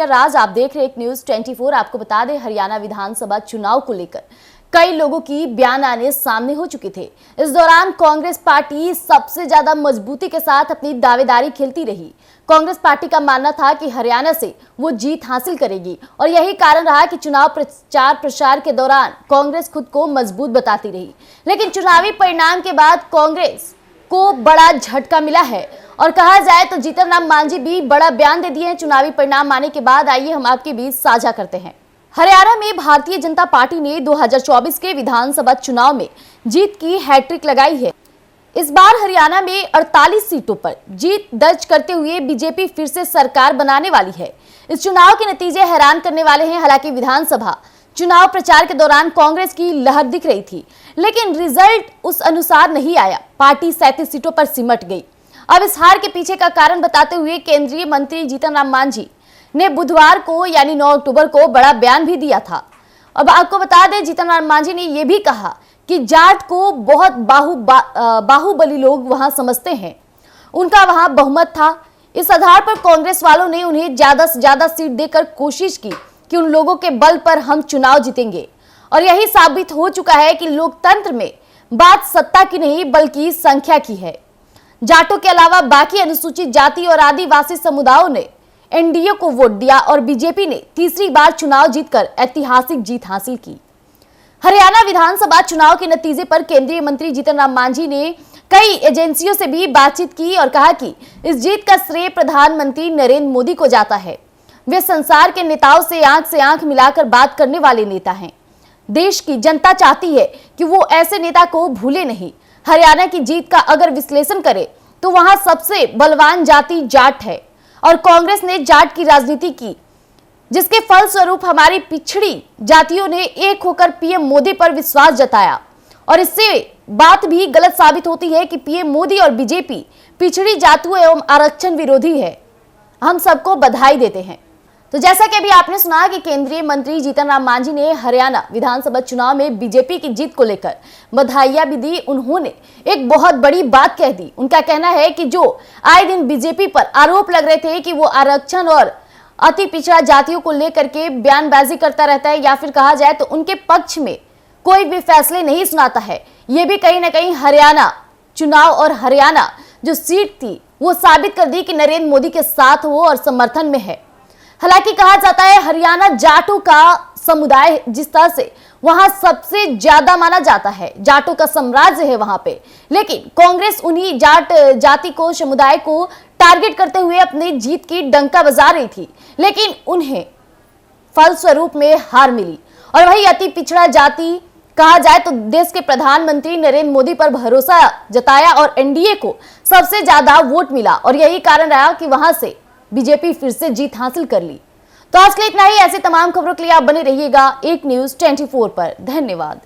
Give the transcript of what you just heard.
प्रिया राज, आप देख रहे एक न्यूज 24। आपको बता दें, हरियाणा विधानसभा चुनाव को लेकर कई लोगों की बयानाने सामने हो चुके थे। इस दौरान कांग्रेस पार्टी सबसे ज्यादा मजबूती के साथ अपनी दावेदारी खेलती रही। कांग्रेस पार्टी का मानना था कि हरियाणा से वो जीत हासिल करेगी और यही कारण रहा कि चुनाव प्रचार प्रसार के दौरान कांग्रेस खुद को मजबूत बताती रही। लेकिन चुनावी परिणाम के बाद कांग्रेस को बड़ा झटका मिला है और कहा जाए तो जीतन राम मांझी भी बड़ा बयान दे दिए हैं। चुनावी परिणाम आने के बाद आइए हम आपके बीच साझा करते हैं। हरियाणा में भारतीय जनता पार्टी ने 2024 के विधानसभा चुनाव में जीत की हैट्रिक लगाई है। इस बार हरियाणा में 48 सीटों पर जीत दर्ज करते हुए बीजेपी फिर से सरकार बनाने वाली है। इस चुनाव के नतीजे हैरान करने वाले हैं। हालांकि विधानसभा चुनाव प्रचार के दौरान कांग्रेस की लहर दिख रही थी, लेकिन रिजल्ट उस अनुसार नहीं आया। पार्टी 37 सीटों पर सिमट गई। अब इस हार के पीछे का कारण बताते हुए केंद्रीय मंत्री जीतन राम मांझी ने बुधवार को यानी 9 अक्टूबर को बड़ा बयान भी दिया था। अब आपको बता दें, जीतन राम मांझी ने यह भी कहा कि जाट को बहुत बाहुबली लोग वहां समझते हैं, उनका वहां बहुमत था। इस आधार पर कांग्रेस वालों ने उन्हें ज्यादा से ज्यादा सीट देकर कोशिश की कि उन लोगों के बल पर हम चुनाव जीतेंगे और यही साबित हो चुका है कि लोकतंत्र में बात सत्ता की नहीं बल्कि संख्या की है। जाटों के अलावा बाकी अनुसूचित जाति और आदिवासी समुदायों ने एनडीए को वोट दिया और बीजेपी ने तीसरी बार चुनाव जीतकर ऐतिहासिक जीत हासिल की। हरियाणा विधानसभा चुनाव के नतीजे पर केंद्रीय मंत्री जीतन राम मांझी ने कई एजेंसियों से भी बातचीत की और कहा कि इस जीत का श्रेय प्रधानमंत्री नरेंद्र मोदी को जाता है। वे संसार के नेताओं से आंख मिलाकर बात करने वाले नेता हैं। देश की जनता चाहती है कि वो ऐसे नेता को भूले नहीं। हरियाणा की जीत का अगर विश्लेषण करें तो वहां सबसे बलवान जाति जाट है और कांग्रेस ने जाट की राजनीति की, जिसके फलस्वरूप हमारी पिछड़ी जातियों ने एक होकर पीएम मोदी पर विश्वास जताया और इससे बात भी गलत साबित होती है कि पीएम मोदी और बीजेपी पिछड़ी जातियों एवं आरक्षण विरोधी है। हम सबको बधाई देते हैं। तो जैसा कि अभी आपने सुना कि केंद्रीय मंत्री जीतन राम मांझी ने हरियाणा विधानसभा चुनाव में बीजेपी की जीत को लेकर बधाइयां भी दी। उन्होंने एक बहुत बड़ी बात कह दी। उनका कहना है कि जो आए दिन बीजेपी पर आरोप लग रहे थे कि वो आरक्षण और अति पिछड़ा जातियों को लेकर के बयानबाजी करता रहता है या फिर कहा जाए तो उनके पक्ष में कोई भी फैसले नहीं सुनाता है, ये भी कहीं ना कहीं हरियाणा चुनाव और हरियाणा जो सीट थी वो साबित कर दी कि नरेंद्र मोदी के साथ वो और समर्थन में है। हालांकि कहा जाता है हरियाणा जाटों का समुदाय जिस तरह से वहां सबसे ज्यादा माना जाता है, जाटों का साम्राज्य है वहां पे, लेकिन कांग्रेस उन्हीं जाट जाति को समुदाय को टारगेट करते हुए अपनी जीत की डंका बजा रही थी, लेकिन उन्हें फलस्वरूप में हार मिली। और वही अति पिछड़ा जाति कहा जाए तो देश के प्रधानमंत्री नरेंद्र मोदी पर भरोसा जताया और एनडीए को सबसे ज्यादा वोट मिला और यही कारण रहा कि वहां से बीजेपी फिर से जीत हासिल कर ली। तो आज के लिए इतना ही। ऐसे तमाम खबरों के लिए आप बने रहिएगा एक न्यूज 24 पर। धन्यवाद।